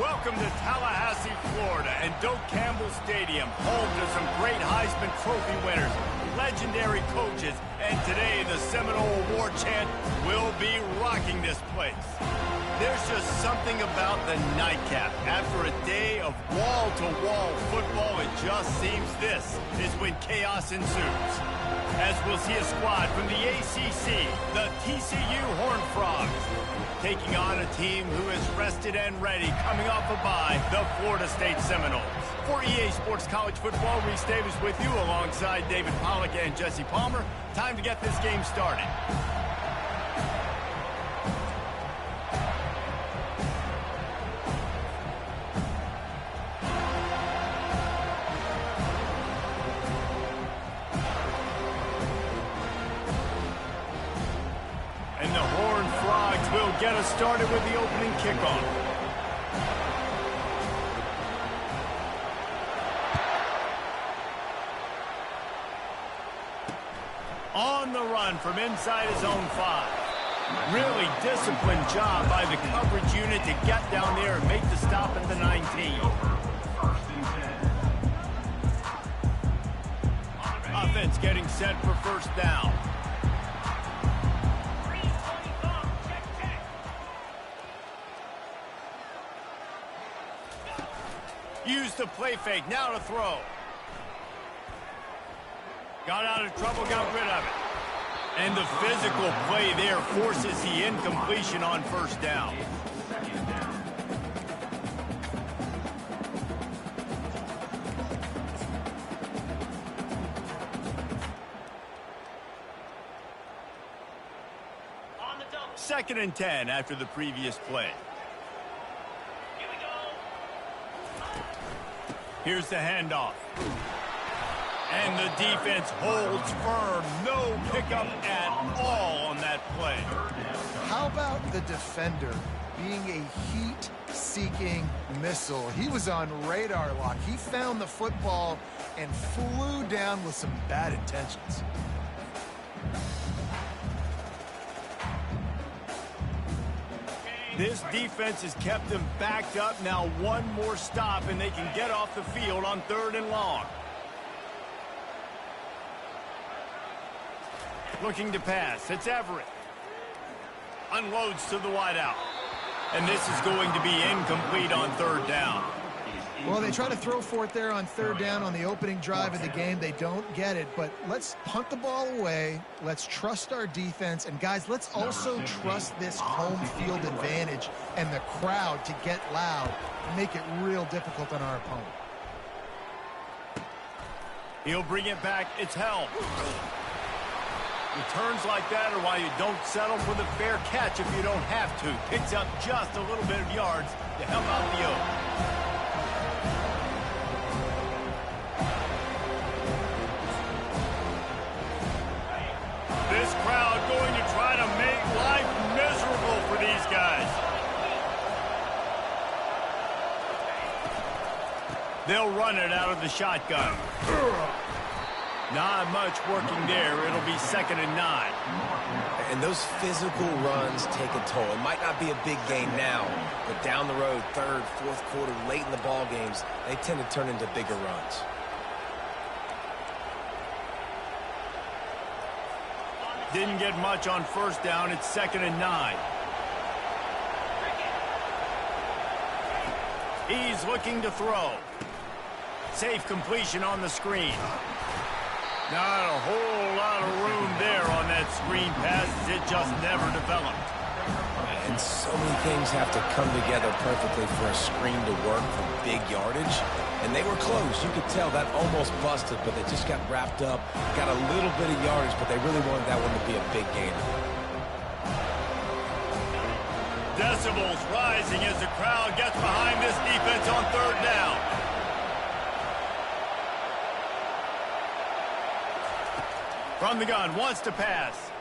Welcome to Tallahassee, Florida, and Doak Campbell Stadium, home to some great Heisman Trophy winners, legendary coaches, and today the Seminole Award chant will be rocking this place. There's just something about the nightcap. After a day of wall-to-wall football, it just seems this is when chaos ensues. As we'll see a squad from the ACC, the TCU Horned Frogs, taking on a team who is rested and ready, coming off a bye, the Florida State Seminoles. For EA Sports College Football, Reese Davis with you alongside David Pollack and Jesse Palmer. Time to get this game started. And the Horned Frogs will get us started with the opening kickoff. On the run from inside his own 5. Really disciplined job by the coverage unit to get down there and make the stop at the 19. Offense getting set for first down. Use the play fake, now to throw. Got out of trouble, got rid of it. And the physical play there forces the incompletion on first down. Second and 10 after the previous play. Here's the handoff. And the defense holds firm. No pickup at all on that play. How about the defender being a heat-seeking missile? He was on radar lock. He found the football and flew down with some bad intentions. This defense has kept them backed up. Now one more stop, and they can get off the field on 3rd and long. Looking to pass. It's Everett. Unloads to the wideout. And this is going to be incomplete on 3rd down. Well, they try to throw for it there on 3rd down on the opening drive of the game. They don't get it, but let's punt the ball away. Let's trust our defense. And, guys, let's also trust this home field advantage and the crowd to get loud and make it real difficult on our opponent. He'll bring it back. It's held. Returns like that are why you don't settle for the fair catch if you don't have to. Picks up just a little bit of yards to help out the Oaks. This crowd going to try to make life miserable for these guys. They'll run it out of the shotgun. Not much working there. It'll be 2nd and 9. And those physical runs take a toll. It might not be a big gain now, but down the road, 3rd, 4th quarter, late in the ball games, they tend to turn into bigger runs. Didn't get much on first down. It's 2nd and 9. He's looking to throw. Safe completion on the screen. Not a whole lot of room there on that screen pass. It just never developed. And so many things have to come together perfectly for a screen to work for big yardage. And they were close. You could tell that almost busted, but they just got wrapped up, got a little bit of yardage, but they really wanted that one to be a big gainer. Decibels rising as the crowd gets behind this defense on 3rd down. From the gun, wants to pass.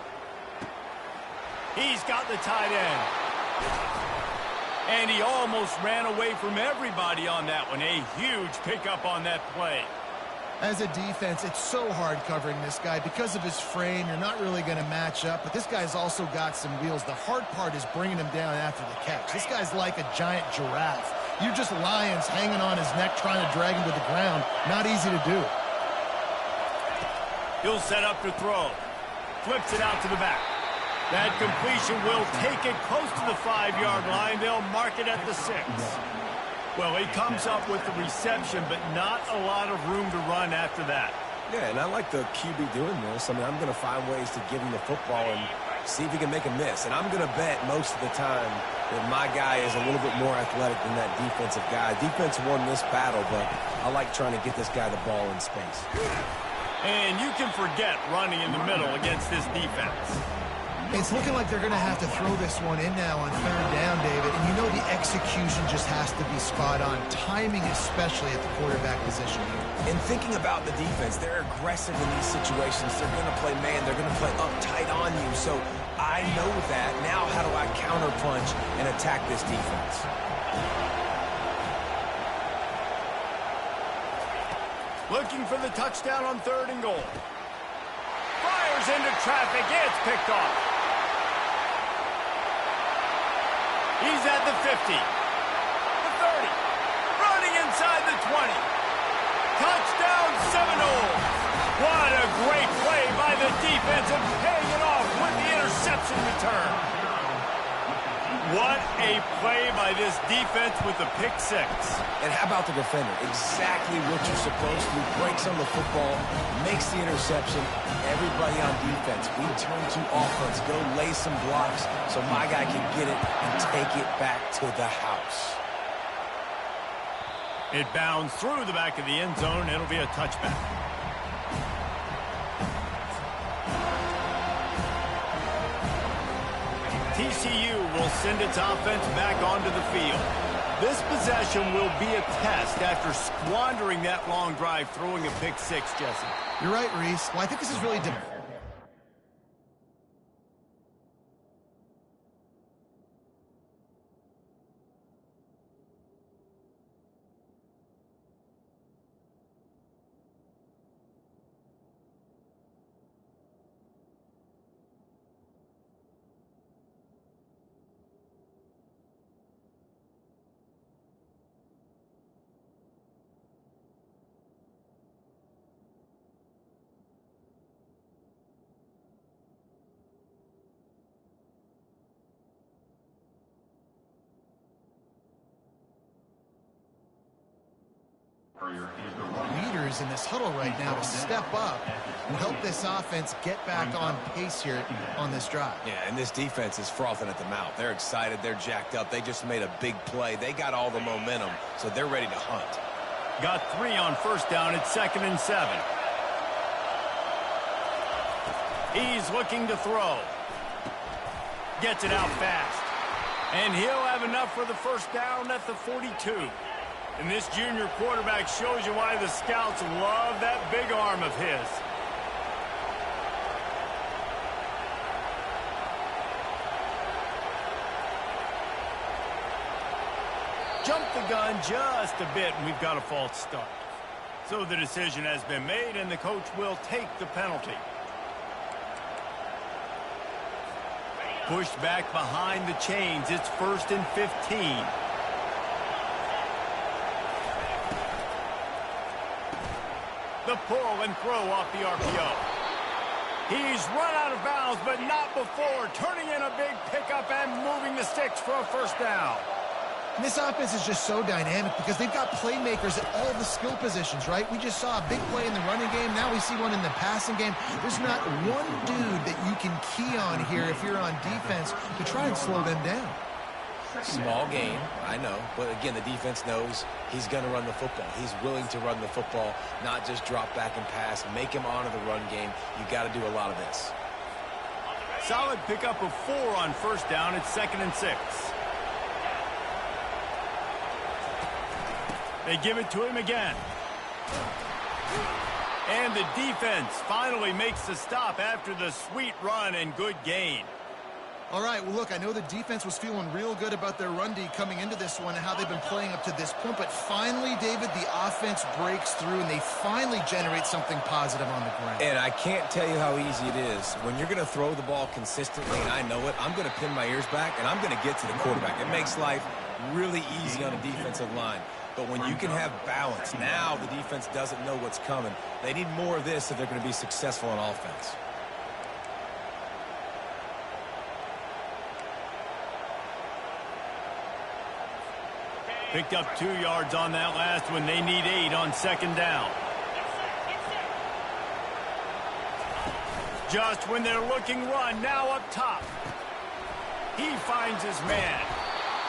He's got the tight end. And he almost ran away from everybody on that one. A huge pickup on that play. As a defense, it's so hard covering this guy. Because of his frame, you're not really going to match up. But this guy's also got some wheels. The hard part is bringing him down after the catch. This guy's like a giant giraffe. You're just lions hanging on his neck trying to drag him to the ground. Not easy to do. He'll set up to throw. Flips it out to the back. That completion will take it close to the 5-yard line. They'll mark it at the 6. Well, he comes up with the reception, but not a lot of room to run after that. Yeah, and I like the QB doing this. I mean, I'm going to find ways to give him the football and see if he can make a miss. And I'm going to bet most of the time that my guy is a little bit more athletic than that defensive guy. Defense won this battle, but I like trying to get this guy the ball in space. And you can forget running in the middle against this defense. It's looking like they're going to have to throw this one in now on 3rd down, David. And you know the execution just has to be spot on. Timing especially at the quarterback position here. And thinking about the defense, they're aggressive in these situations. They're going to play man. They're going to play uptight on you. So I know that. Now how do I counterpunch and attack this defense? Looking for the touchdown on 3rd and goal. Fires into traffic. It's picked off. He's at the 50, the 30, running inside the 20. Touchdown Seminoles. What a great play by the defense and paying it off with the interception return. What a play by this defense with the pick 6. And how about the defender? Exactly what you're supposed to do. Breaks on the football, makes the interception. Everybody on defense, we turn to offense. Go lay some blocks so my guy can get it and take it back to the house. It bounds through the back of the end zone. It'll be a touchback. TCU will send its offense back onto the field. This possession will be a test after squandering that long drive, throwing a pick 6, Jesse. You're right, Reese. Well, I think this is really different. Leaders in this huddle right now to step up and help this offense get back on pace here on this drive. Yeah, and this defense is frothing at the mouth. They're excited. They're jacked up. They just made a big play. They got all the momentum, so they're ready to hunt. Got 3 on 1st down. It's 2nd and 7. He's looking to throw. Gets it out fast. And he'll have enough for the 1st down at the 42. And this junior quarterback shows you why the scouts love that big arm of his. Jumped the gun just a bit, and we've got a false start. So the decision has been made, and the coach will take the penalty. Pushed back behind the chains. It's 1st and 15. The pull and throw off the RPO. He's run out of bounds, but not before. Turning in a big pickup and moving the sticks for a 1st down. And this offense is just so dynamic because they've got playmakers at all the skill positions, right? We just saw a big play in the running game. Now we see one in the passing game. There's not one dude that you can key on here if you're on defense to try and slow them down. Small game, I know. But again, the defense knows he's going to run the football. He's willing to run the football, not just drop back and pass. Make him honor the run game. You got to do a lot of this. Solid pickup of 4 on 1st down. It's 2nd and 6. They give it to him again. And the defense finally makes the stop after the sweet run and good gain. All right, well, look, I know the defense was feeling real good about their run D coming into this one and how they've been playing up to this point, but finally, David, the offense breaks through and they finally generate something positive on the ground. And I can't tell you how easy it is. When you're going to throw the ball consistently, and I know it, I'm going to pin my ears back, and I'm going to get to the quarterback. It makes life really easy on a defensive line. But when you can have balance, now the defense doesn't know what's coming. They need more of this if they're going to be successful on offense. Picked up 2 yards on that last one. They need 8 on second down. Just when they're looking run, now up top. He finds his man.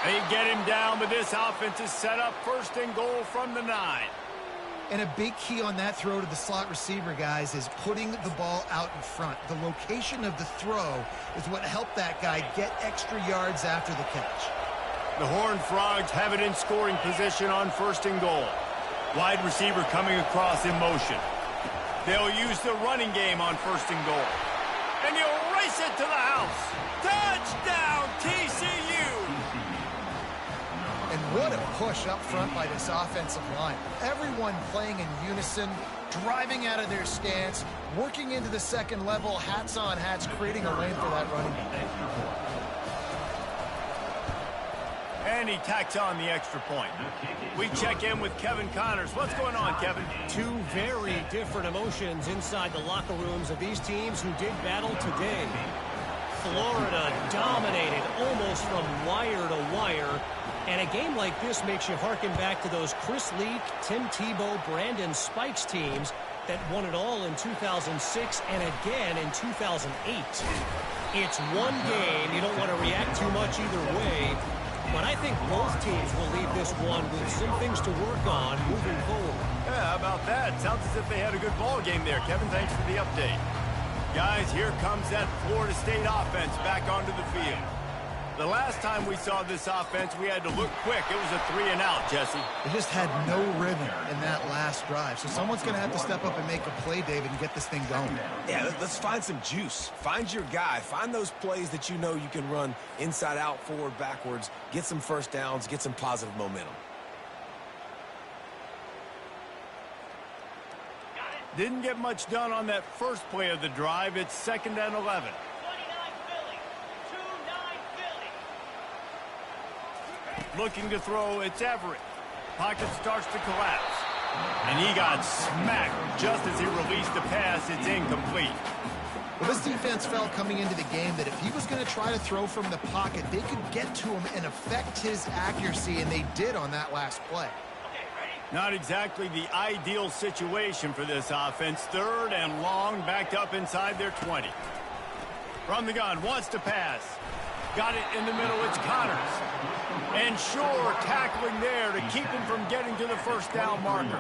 They get him down, but this offense is set up first and goal from the 9. And a big key on that throw to the slot receiver, guys, is putting the ball out in front. The location of the throw is what helped that guy get extra yards after the catch. The Horned Frogs have it in scoring position on first and goal. Wide receiver coming across in motion. They'll use the running game on first and goal. And he'll race it to the house. Touchdown, TCU! And what a push up front by this offensive line. Everyone playing in unison, driving out of their stance, working into the second level, hats on hats, creating a lane for that running back. And he tacks on the extra point. We check in with Kevin Connors. What's going on, Kevin? Two very different emotions inside the locker rooms of these teams who did battle today. Florida dominated almost from wire to wire. And a game like this makes you harken back to those Chris Leak, Tim Tebow, Brandon Spikes teams that won it all in 2006 and again in 2008. It's one game. You don't want to react too much either way. But I think both teams will leave this one with some things to work on moving forward. Yeah, how about that? Sounds as if they had a good ball game there. Kevin, thanks for the update. Guys, here comes that Florida State offense back onto the field. The last time we saw this offense, we had to look quick. It was a 3-and-out, Jesse. They just had no rhythm in that last drive. So someone's going to have to step up and make a play, David, and get this thing going. Yeah, let's find some juice. Find your guy. Find those plays that you know you can run inside out, forward, backwards. Get some first downs. Get some positive momentum. Didn't get much done on that first play of the drive. It's 2nd and 11. Looking to throw, it's Everett. Pocket starts to collapse. And he got smacked just as he released the pass. It's incomplete. Well, this defense felt coming into the game that if he was going to try to throw from the pocket, they could get to him and affect his accuracy, and they did on that last play. Not exactly the ideal situation for this offense. 3rd and long, backed up inside their 20. From the gun, wants to pass. Got it in the middle, it's Connors. And Shore tackling there to keep him from getting to the first down marker.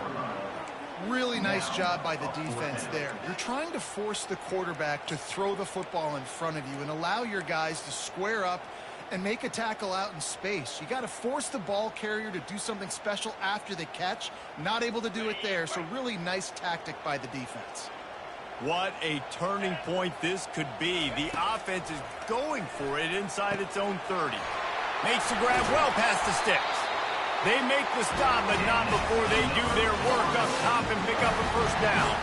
Really nice job by the defense there. You're trying to force the quarterback to throw the football in front of you and allow your guys to square up and make a tackle out in space. You got to force the ball carrier to do something special after the catch. Not able to do it there, so really nice tactic by the defense. What a turning point this could be. The offense is going for it inside its own 30. Makes the grab well past the sticks. They make the stop, but not before they do their work up top and pick up a first down.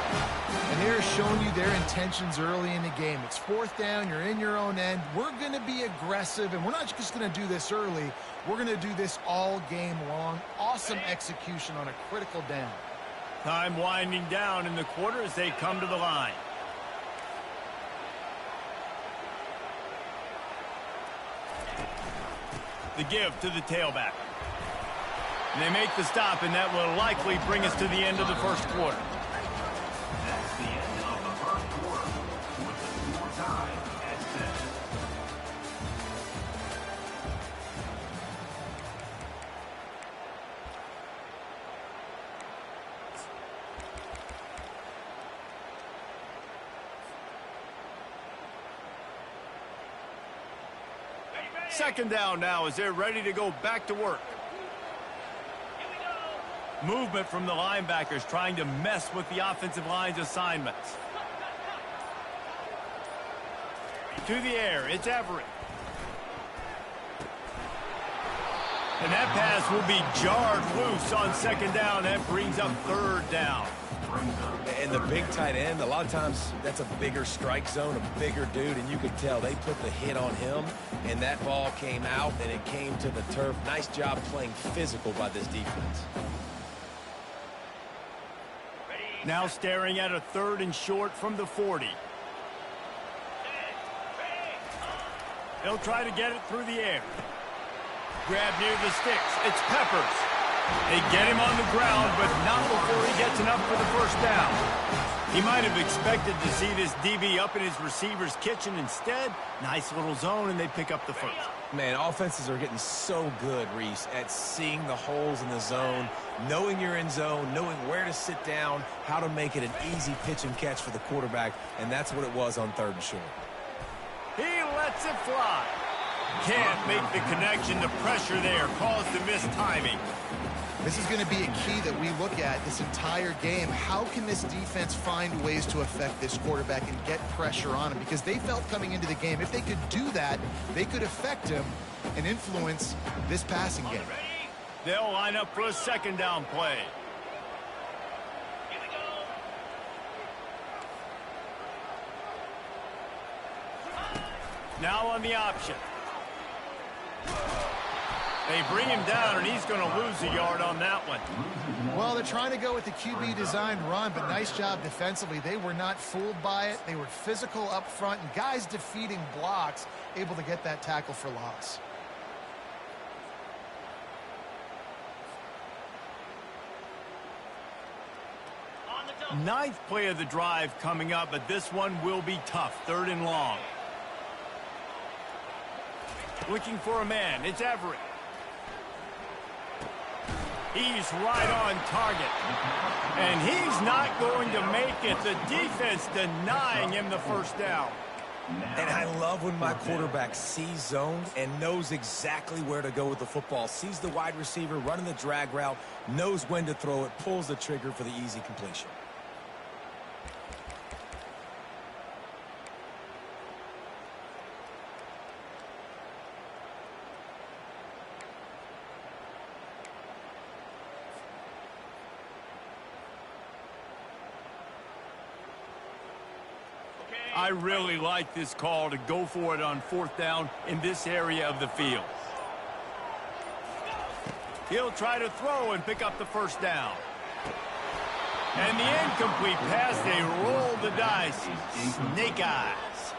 And they're showing you their intentions early in the game. It's 4th down, you're in your own end. We're going to be aggressive, and we're not just going to do this early. We're going to do this all game long. Awesome execution on a critical down. Time winding down in the quarter as they come to the line. The give to the tailback. And they make the stop, and that will likely bring us to the end of the first quarter. That's the end of the first quarter with the score tied at 7. Second down now as they're ready to go back to work. Movement from the linebackers trying to mess with the offensive line's assignments. To the air, it's Everett. And that pass will be jarred loose on second down. That brings up third down. And the big tight end, a lot of times that's a bigger strike zone, a bigger dude, and you could tell they put the hit on him, and that ball came out, and it came to the turf. Nice job playing physical by this defense. Now staring at a 3rd and short from the 40. They'll try to get it through the air. Grab near the sticks. It's Peppers. They get him on the ground, but not before he gets enough for the first down. He might have expected to see this DB up in his receiver's kitchen. Instead, nice little zone, and they pick up the first. Man, offenses are getting so good, Reese, at seeing the holes in the zone, knowing you're in zone, knowing where to sit down, how to make it an easy pitch and catch for the quarterback, and that's what it was on 3rd and short. He lets it fly. Can't make the connection. The pressure there caused the missed timing. This is going to be a key that we look at this entire game. How can this defense find ways to affect this quarterback and get pressure on him? Because they felt coming into the game, if they could do that, they could affect him and influence this passing game. They'll line up for a 2nd down play. Now on the option. They bring him down, and he's going to lose a yard on that one. Well, they're trying to go with the QB designed run, but nice job defensively. They were not fooled by it. They were physical up front, and guys defeating blocks, able to get that tackle for loss. Ninth play of the drive coming up, but this one will be tough. 3rd and long. Looking for a man. It's Everett. He's right on target. And he's not going to make it. The defense denying him the first down. And I love when my quarterback sees zone and knows exactly where to go with the football. Sees the wide receiver running the drag route, knows when to throw it, pulls the trigger for the easy completion. I really like this call to go for it on 4th down in this area of the field. He'll try to throw and pick up the first down. And the incomplete pass, they roll the dice. Snake eyes.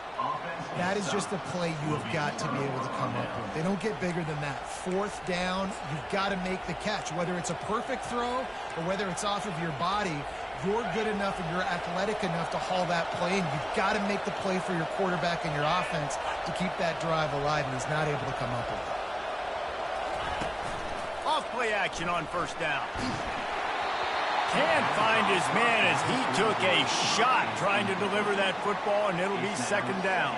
That is just a play you have got to be able to come up with. They don't get bigger than that. 4th down, you've got to make the catch. Whether it's a perfect throw or whether it's off of your body, you're good enough and you're athletic enough to haul that play, and you've got to make the play for your quarterback and your offense to keep that drive alive, and he's not able to come up with it. Off play action on 1st down. Can't find his man as he took a shot trying to deliver that football, and it'll be 2nd down.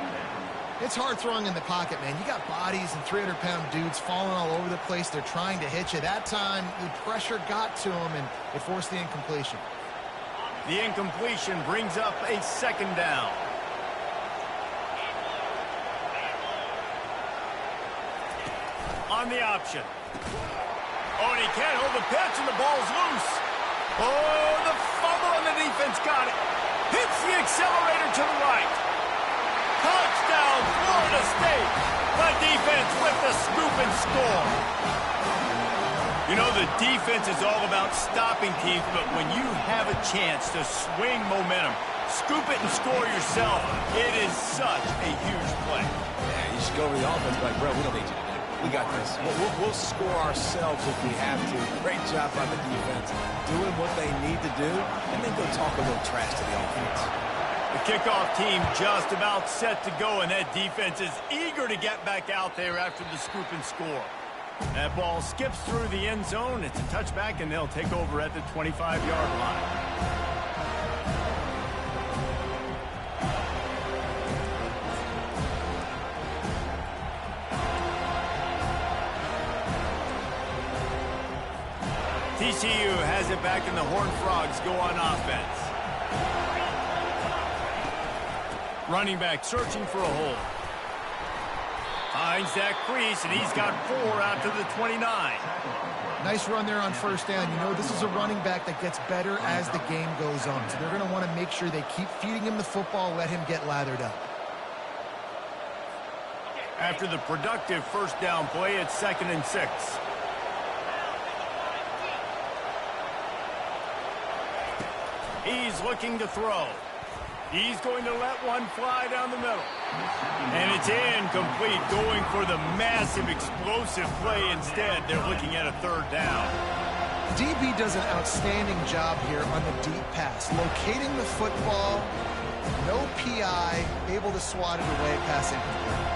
It's hard throwing in the pocket, man. You got bodies and 300-pound dudes falling all over the place. They're trying to hit you. That time, the pressure got to him, and it forced the incompletion. The incompletion brings up a 2nd down. On the option. Oh, and he can't hold the pitch, and the ball's loose. Oh, the fumble, and the defense got it. Hits the accelerator to the right. Touchdown, Florida State. The defense with the scoop and score. You know, the defense is all about stopping teams, but when you have a chance to swing momentum, scoop it and score yourself, it is such a huge play. Yeah, you should go to the offense like, bro, we don't need you to do it. We got this. We'll score ourselves if we have to. Great job by the defense, doing what they need to do, and then go talk a little trash to the offense. The kickoff team just about set to go, and that defense is eager to get back out there after the scoop and score. That ball skips through the end zone. It's a touchback, and they'll take over at the 25-yard line. TCU has it back, and the Horned Frogs go on offense. Running back searching for a hole. Finds that crease, and he's got 4 out to the 29. Nice run there on first down. You know, this is a running back that gets better as the game goes on. So they're going to want to make sure they keep feeding him the football, let him get lathered up. After the productive first down play, it's 2nd and 6. He's looking to throw. He's going to let one fly down the middle. And it's incomplete, going for the massive explosive play instead. They're looking at a 3rd down. DB does an outstanding job here on the deep pass. Locating the football, no PI, able to swat it away, pass incomplete.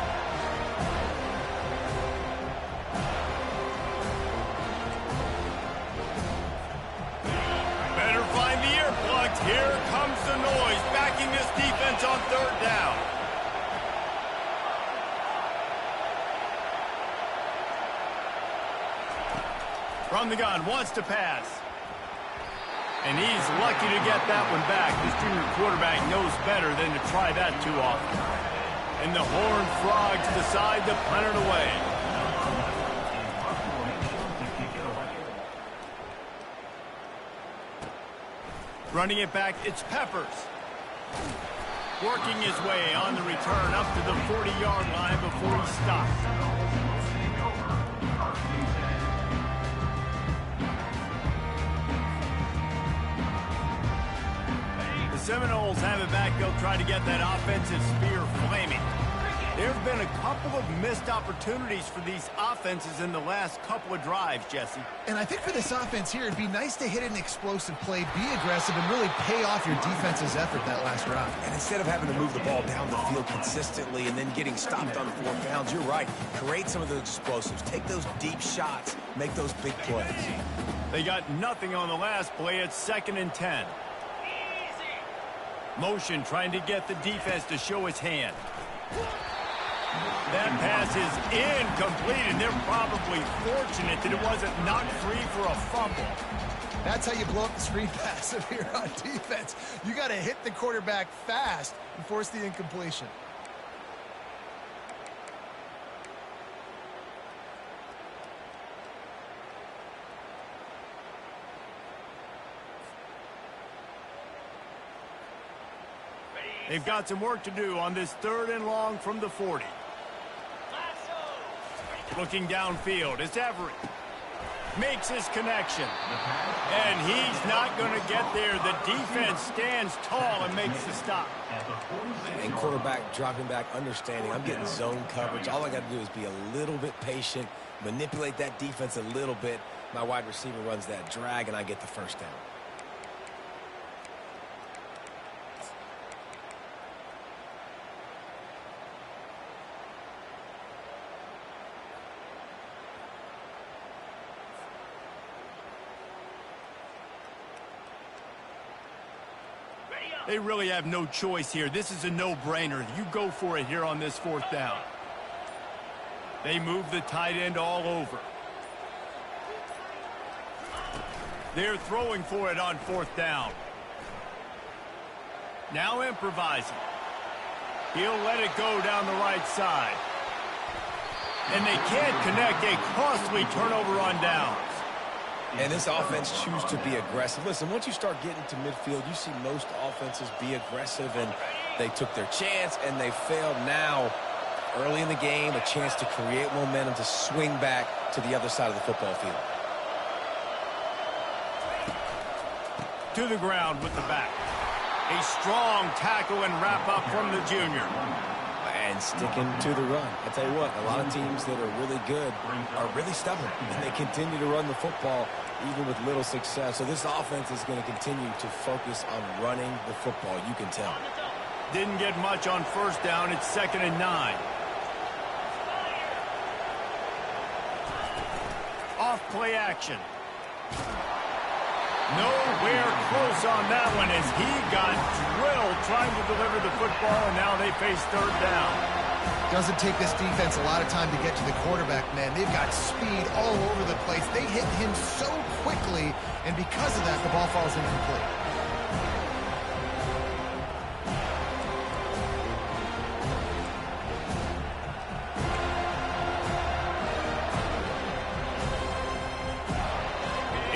Better find the earplugs. Here comes the noise, backing this defense on 3rd down. From the gun, wants to pass. And he's lucky to get that one back. This junior quarterback knows better than to try that too often. And the Horned Frogs decide to punt it away. Running it back, it's Peppers. Working his way on the return up to the 40-yard line before he stops. The Seminoles have it back. They'll try to get that offensive spear flaming. There have been a couple of missed opportunities for these offenses in the last couple of drives, Jesse. And I think for this offense here, it'd be nice to hit an explosive play, be aggressive, and really pay off your defense's effort that last drive. And instead of having to move the ball down the field consistently and then getting stopped on 4th downs, you're right. Create some of those explosives. Take those deep shots. Make those big plays. They got nothing on the last play. It's 2nd and 10. Motion trying to get the defense to show his hand. That pass is incomplete, and they're probably fortunate that it wasn't knocked free for a fumble. That's how you blow up the screen pass if you're on defense. You got to hit the quarterback fast and force the incompletion. They've got some work to do on this 3rd and long from the 40. Looking downfield, it's Everett. Makes his connection. And he's not going to get there. The defense stands tall and makes the stop. And quarterback dropping back, understanding I'm getting zone coverage. All I got to do is be a little bit patient, manipulate that defense a little bit. My wide receiver runs that drag, and I get the 1st down. They really have no choice here. This is a no-brainer. You go for it here on this 4th down. They move the tight end all over. They're throwing for it on 4th down. Now improvising. He'll let it go down the right side. And they can't connect. A costly turnover on downs. And this offense chooses to be aggressive. Listen, once you start getting to midfield, you see most offenses be aggressive, and they took their chance, and they failed. Now, early in the game, a chance to create momentum to swing back to the other side of the football field. To the ground with the back. A strong tackle and wrap up from the junior. And sticking to the run. I tell you what, a lot of teams that are really good are really stubborn, and they continue to run the football even with little success. So this offense is going to continue to focus on running the football, you can tell. Didn't get much on 1st down. It's 2nd and 9. Off play action. Nowhere close on that one as he got drilled trying to deliver the football, and now they face 3rd down. Doesn't take this defense a lot of time to get to the quarterback, man. They've got speed all over the place. They hit him so quickly, and because of that, the ball falls incomplete.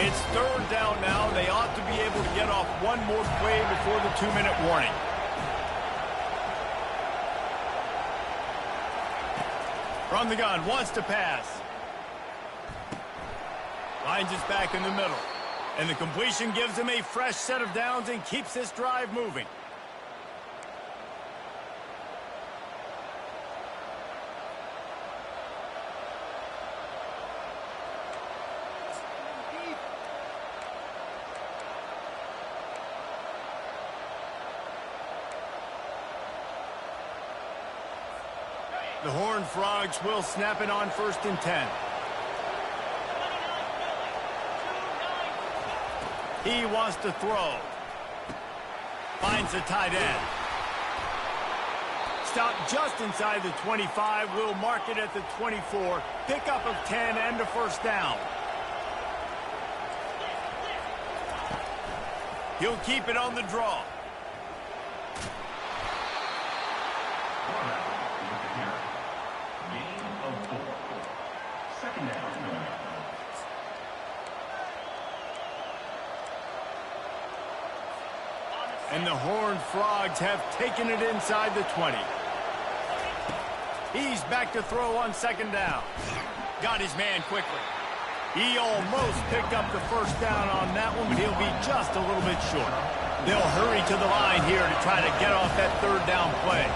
It's third down now. They ought to be able to get off one more play before the 2-minute warning. From the gun, wants to pass. Finds his back in the middle. And the completion gives him a fresh set of downs and keeps this drive moving. The Horned Frogs will snap it on 1st and 10. He wants to throw. Finds the tight end. Stop just inside the 25. We'll mark it at the 24. Pickup of 10 and a first down. He'll keep it on the draw. And the Horned Frogs have taken it inside the 20. He's back to throw on 2nd down. Got his man quickly. He almost picked up the first down on that one, but he'll be just a little bit short. They'll hurry to the line here to try to get off that 3rd down play.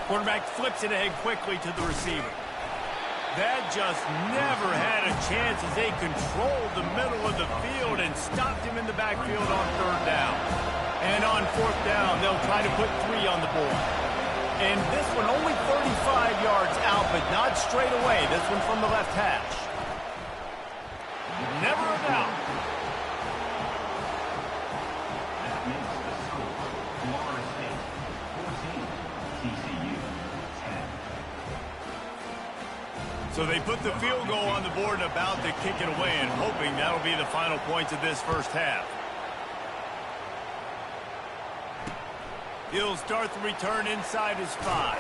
Quarterback flips it ahead quickly to the receiver. That just never had a chance as they controlled the middle of the field and stopped him in the backfield on 3rd down. And on 4th down, they'll try to put 3 on the board. And this one only 35 yards out, but not straight away. This one from the left hash. Never a doubt. That makes the score Florida State 14, TCU 10. So they put the field goal on the board and about to kick it away and hoping that'll be the final points of this first half. He'll start the return inside his 5.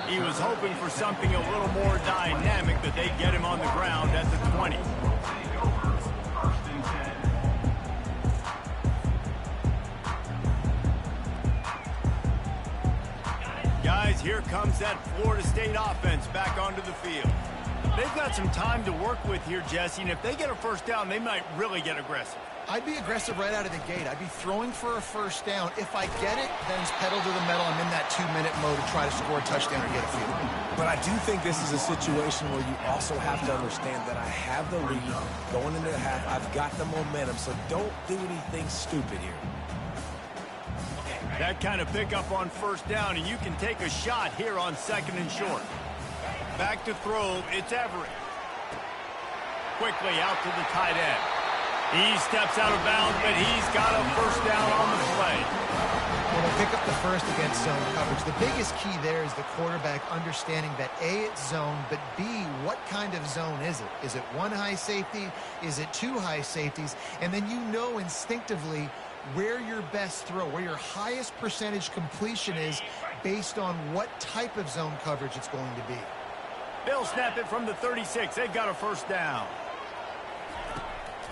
He was hoping for something a little more dynamic, that they'd get him on the ground at the 20. Take over 1st and 10. Guys, here comes that Florida State offense back onto the field. They've got some time to work with here, Jesse, and if they get a first down, they might really get aggressive. I'd be aggressive right out of the gate. I'd be throwing for a first down. If I get it, then it's pedal to the metal. I'm in that 2-minute mode to try to score a touchdown or get a field goal. But I do think this is a situation where you also have to understand that I have the lead going into the half. I've got the momentum, so don't do anything stupid here. That kind of pickup on 1st down, and you can take a shot here on 2nd and short. Back to throw, it's Everett. Quickly out to the tight end. He steps out of bounds, but he's got a first down on the play. Well, they pick up the first against zone coverage. The biggest key there is the quarterback understanding that A, it's zone, but B, what kind of zone is it? Is it 1 high safety? Is it 2 high safeties? And then you know instinctively where your best throw, where your highest percentage completion is based on what type of zone coverage it's going to be. They'll snap it from the 36. They've got a first down.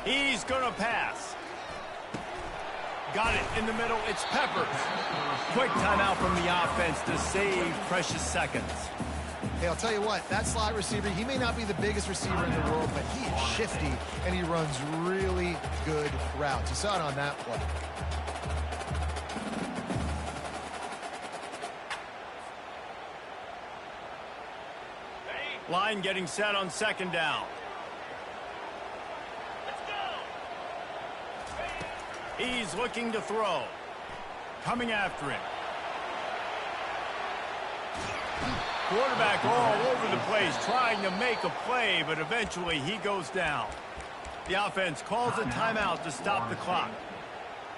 He's going to pass. Got it in the middle. It's Peppers. Quick timeout from the offense to save precious seconds. Hey, I'll tell you what, that slot receiver, he may not be the biggest receiver in the world, but he is shifty, and he runs really good routes. You saw it on that play. Line getting set on 2nd down. He's looking to throw. Coming after him. Quarterback all over the place trying to make a play, but eventually he goes down. The offense calls a timeout to stop the clock.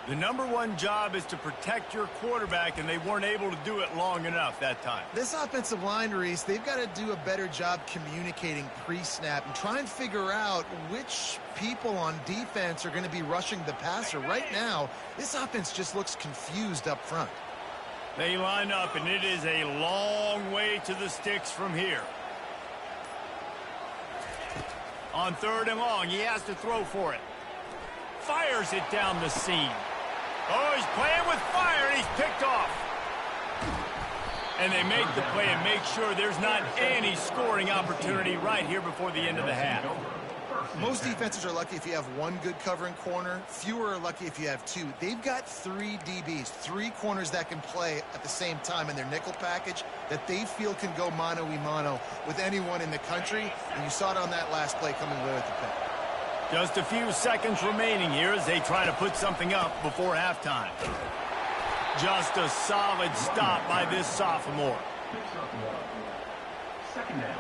The #1 job is to protect your quarterback, and they weren't able to do it long enough that time. This offensive line, Reese, they've got to do a better job communicating pre-snap and try and figure out which people on defense are going to be rushing the passer. Right now, this offense just looks confused up front. They line up, and it is a long way to the sticks from here. On 3rd and long, he has to throw for it. Fires it down the seam. Oh, he's playing with fire, and he's picked off. And they make the play and make sure there's not any scoring opportunity right here before the end of the half. Most defenses are lucky if you have one good covering corner. Fewer are lucky if you have two. They've got 3 DBs, 3 corners that can play at the same time in their nickel package that they feel can go mano-a-mano with anyone in the country. And you saw it on that last play coming away with the pick. Just a few seconds remaining here as they try to put something up before halftime. Just a solid stop by this sophomore. Second down.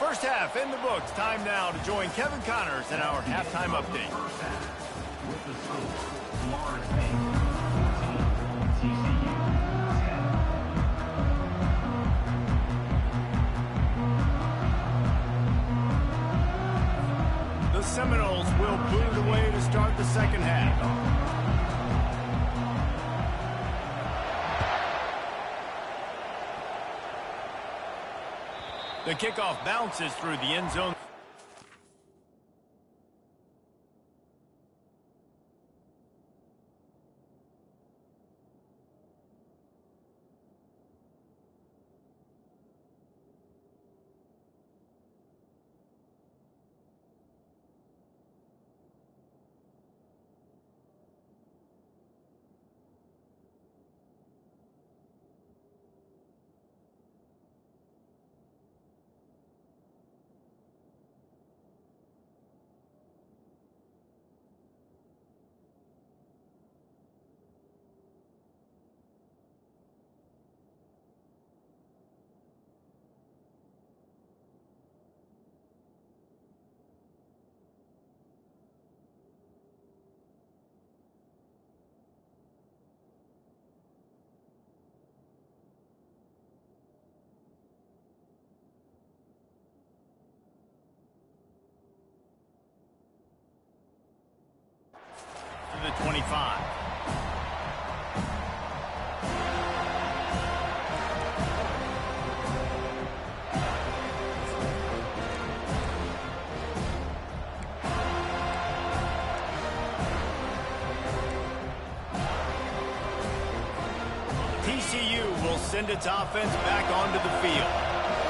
First half in the books. Time now to join Kevin Connors in our halftime update. With the score, Florida State 14, TCU 10. The Seminoles will boot away to start the second half. The kickoff bounces through the end zone. To the 25. TCU will send its offense back onto the field.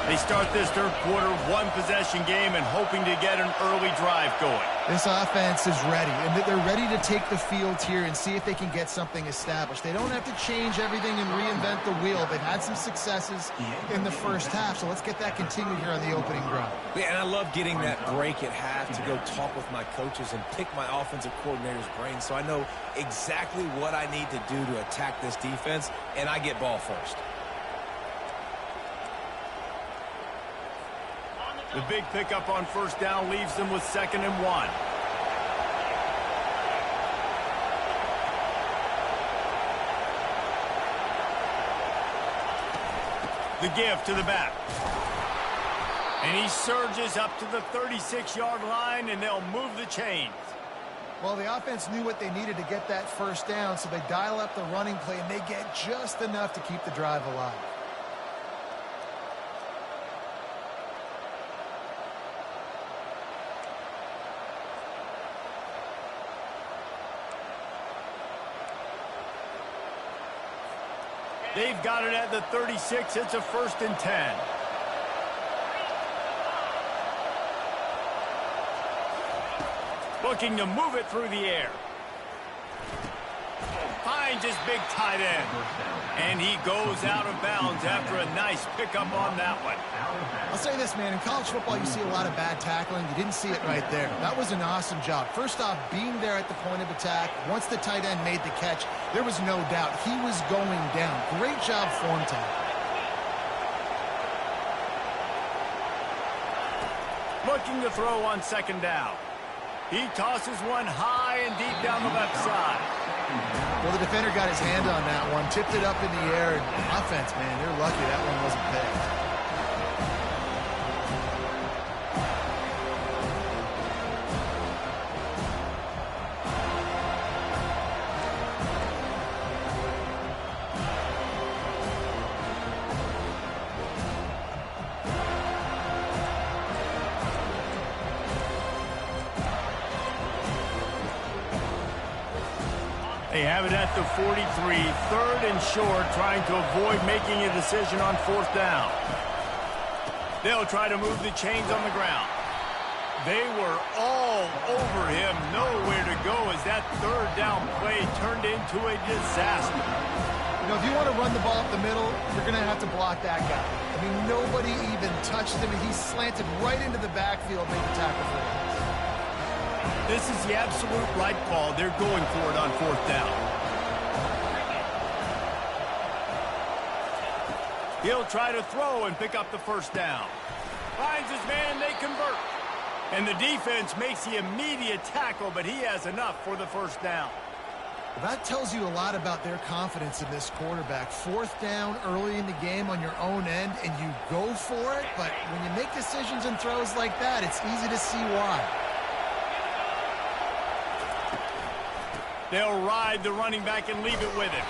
They start this third quarter one-possession game and hoping to get an early drive going. This offense is ready, and they're ready to take the field here and see if they can get something established. They don't have to change everything and reinvent the wheel. They've had some successes in the first half, so let's get that continued here on the opening drive. Yeah, and I love getting that break at half to go talk with my coaches and pick my offensive coordinator's brain so I know exactly what I need to do to attack this defense, and I get ball first. The big pickup on first down leaves them with 2nd and 1. The give to the back. And he surges up to the 36-yard line, and they'll move the chains. Well, the offense knew what they needed to get that first down, so they dial up the running play, and they get just enough to keep the drive alive. They've got it at the 36. It's a 1st and 10. Looking to move it through the air. Finds his big tight end. And he goes out of bounds after a nice pickup on that one. I'll say this, man. In college football, you see a lot of bad tackling. You didn't see it right there. That was an awesome job. First off, being there at the point of attack. Once the tight end made the catch, there was no doubt he was going down. Great job form tackle. Looking to throw on 2nd down. He tosses one high and deep down the left side. Well, the defender got his hand on that one, tipped it up in the air. And offense, man, they're lucky that one wasn't picked. They have it at the 43, third and short, trying to avoid making a decision on fourth down. They'll try to move the chains on the ground. They were all over him, nowhere to go as that third down play turned into a disaster. You know, if you want to run the ball up the middle, you're going to have to block that guy. I mean, nobody even touched him, and he slanted right into the backfield, made the tackle for him. This is the absolute right call. They're going for it on fourth down. He'll try to throw and pick up the first down. Finds his man, they convert. And the defense makes the immediate tackle, but he has enough for the first down. Well, that tells you a lot about their confidence in this quarterback. Fourth down early in the game on your own end, and you go for it, but when you make decisions and throws like that, it's easy to see why. They'll ride the running back and leave it with him.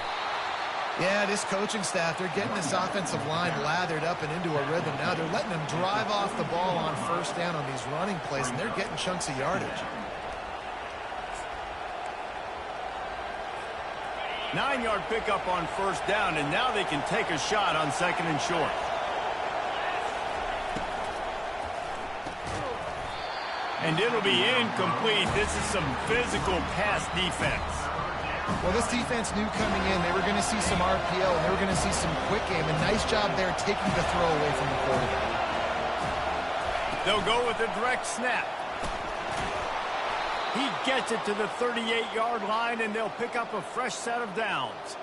Yeah, this coaching staff, they're getting this offensive line lathered up and into a rhythm now. They're letting them drive off the ball on first down on these running plays, and they're getting chunks of yardage. 9-yard pickup on first down, and now they can take a shot on second and short. And it'll be incomplete. This is some physical pass defense. Well, this defense knew coming in they were going to see some RPO, and they were going to see some quick game. A nice job there taking the throw away from the quarterback. They'll go with a direct snap. He gets it to the 38-yard line, and they'll pick up a fresh set of downs.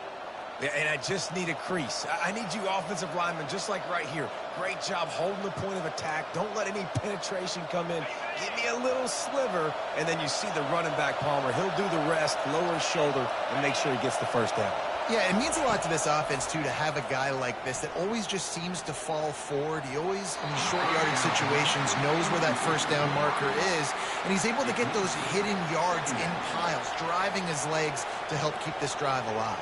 Yeah, and I just need a crease. I need you offensive linemen, just like right here. Great job holding the point of attack. Don't let any penetration come in. Give me a little sliver, and then you see the running back, Palmer. He'll do the rest, lower his shoulder, and make sure he gets the first down. Yeah, it means a lot to this offense, too, to have a guy like this that always just seems to fall forward. He always, in these short yardage situations, knows where that first down marker is, and he's able to get those hidden yards in piles, driving his legs to help keep this drive alive.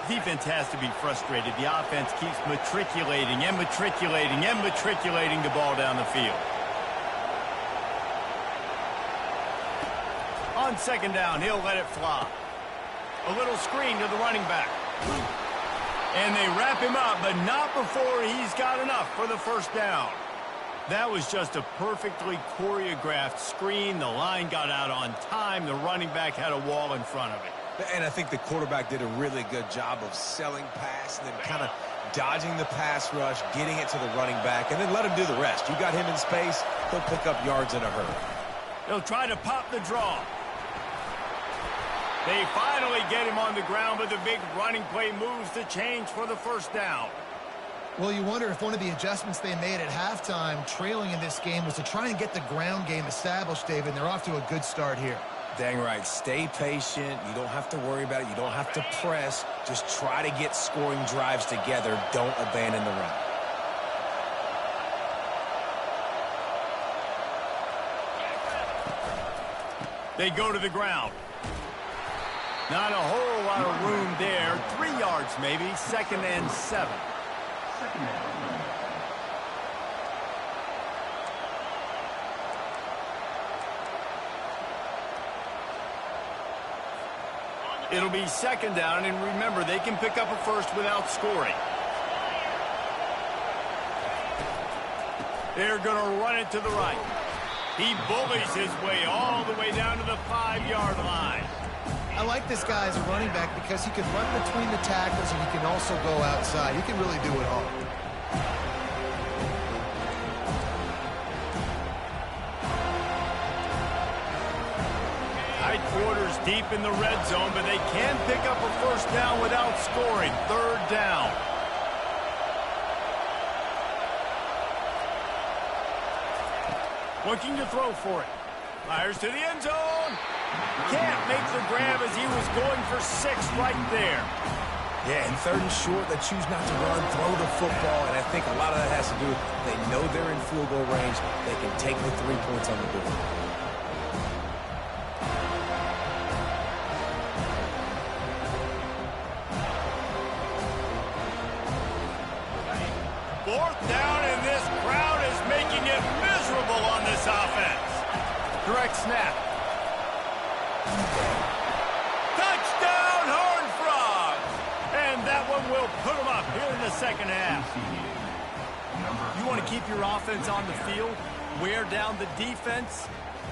Defense has to be frustrated. The offense keeps matriculating and matriculating and matriculating the ball down the field. On second down, he'll let it fly. A little screen to the running back. And they wrap him up, but not before he's got enough for the first down. That was just a perfectly choreographed screen. The line got out on time. The running back had a wall in front of it. And I think the quarterback did a really good job of selling pass and then kind of dodging the pass rush, getting it to the running back, and then let him do the rest. You got him in space, he'll pick up yards in a hurry. They'll try to pop the draw. They finally get him on the ground, but the big running play moves the chains for the first down. Well, you wonder if one of the adjustments they made at halftime, trailing in this game, was to try and get the ground game established, David, and they're off to a good start here. Dang right. Stay patient. You don't have to worry about it. You don't have to press. Just try to get scoring drives together. Don't abandon the run. They go to the ground. Not a whole lot of room there. 3 yards maybe. Second and 7. It'll be second down, and remember, they can pick up a first without scoring. They're going to run it to the right. He bullies his way all the way down to the 5-yard line. I like this guy as a running back because he can run between the tackles and he can also go outside. He can really do it all. Tight quarters deep in the red zone, but they can pick up a first down without scoring. Third down. Looking to throw for it. Fires to the end zone. Can't make the grab as he was going for 6 right there. Yeah, and third and short, they choose not to run, throw the football, and I think a lot of that has to do with they know they're in field goal range. They can take the 3 points on the board. Fourth down, and this crowd is making it miserable trouble on this offense. Direct snap. Touchdown, Horned Frogs! And that one will put them up here in the second half. You want to keep your offense on the field, wear down the defense,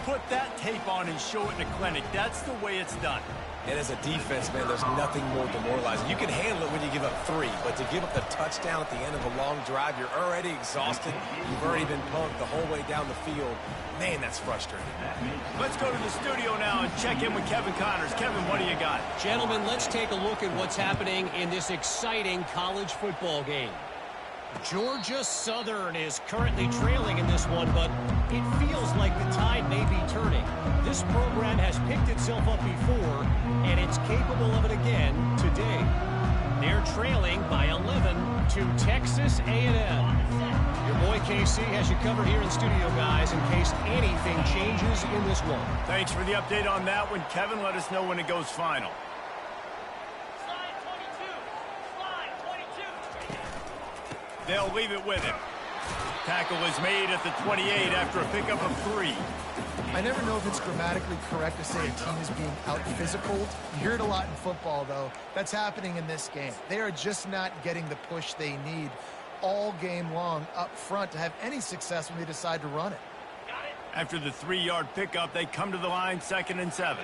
put that tape on and show it in the clinic. That's the way it's done. And as a defense, man, there's nothing more demoralizing. You can handle it when you give up 3, but to give up the touchdown at the end of a long drive, you're already exhausted. You've already been punked the whole way down the field. Man, that's frustrating. Let's go to the studio now and check in with Kevin Connors. Kevin, what do you got? Gentlemen, let's take a look at what's happening in this exciting college football game. Georgia Southern is currently trailing in this one, but it feels like the tide may be turning. This program has picked itself up before, and it's capable of it again today. They're trailing by 11 to Texas A&M. Your boy KC has you covered here in studio, guys, in case anything changes in this one. Thanks for the update on that one, Kevin. Let us know when it goes final. They'll leave it with him. Tackle is made at the 28 after a pickup of 3. I never know if it's grammatically correct to say a team is being out-physicaled. You hear it a lot in football, though. That's happening in this game. They are just not getting the push they need all game long up front to have any success when they decide to run it. After the 3-yard pickup, they come to the line 2nd and 7.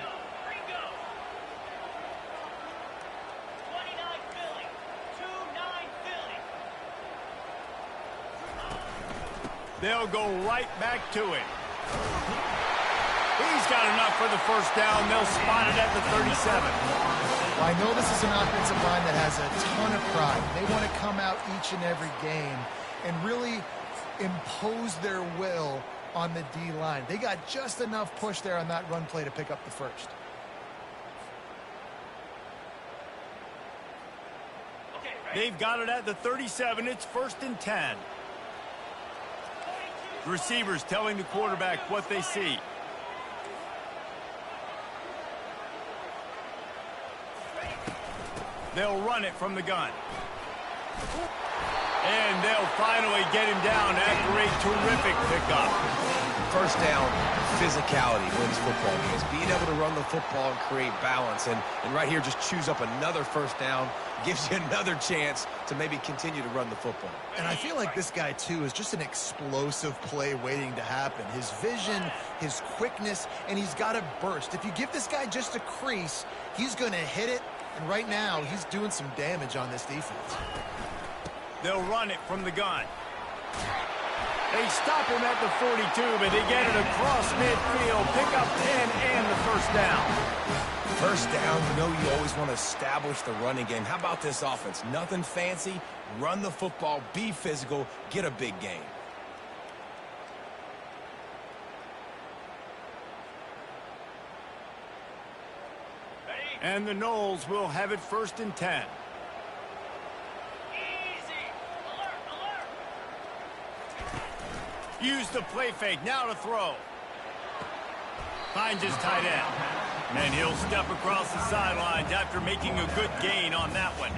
They'll go right back to it. He's got enough for the first down. They'll spot it at the 37. Well, I know this is an offensive line that has a ton of pride. They want to come out each and every game and really impose their will on the D-line. They got just enough push there on that run play to pick up the first. They've got it at the 37. It's 1st and 10. The receivers telling the quarterback what they see. They'll run it from the gun. And they'll finally get him down after a terrific pickup. First down, physicality wins football games. Being able to run the football and create balance. And right here, just choose up another first down. Gives you another chance to maybe continue to run the football. And I feel like this guy, too, is just an explosive play waiting to happen. His vision, his quickness, and he's got a burst. If you give this guy just a crease, he's going to hit it. And right now, he's doing some damage on this defense. They'll run it from the gun. They stop him at the 42, but they get it across midfield. Pick up 10 and the first down. First down, you know you always want to establish the running game. How about this offense? Nothing fancy. Run the football, be physical, get a big gain. And the Noles will have it 1st and 10. Use the play fake, now to throw. Finds his tight end. And he'll step across the sidelines after making a good gain on that one.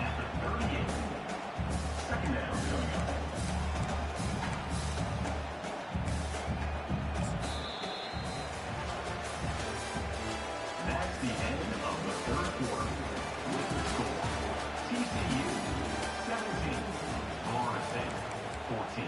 That's the end of the 3rd quarter. With the score, TCU 17, Florida State 14.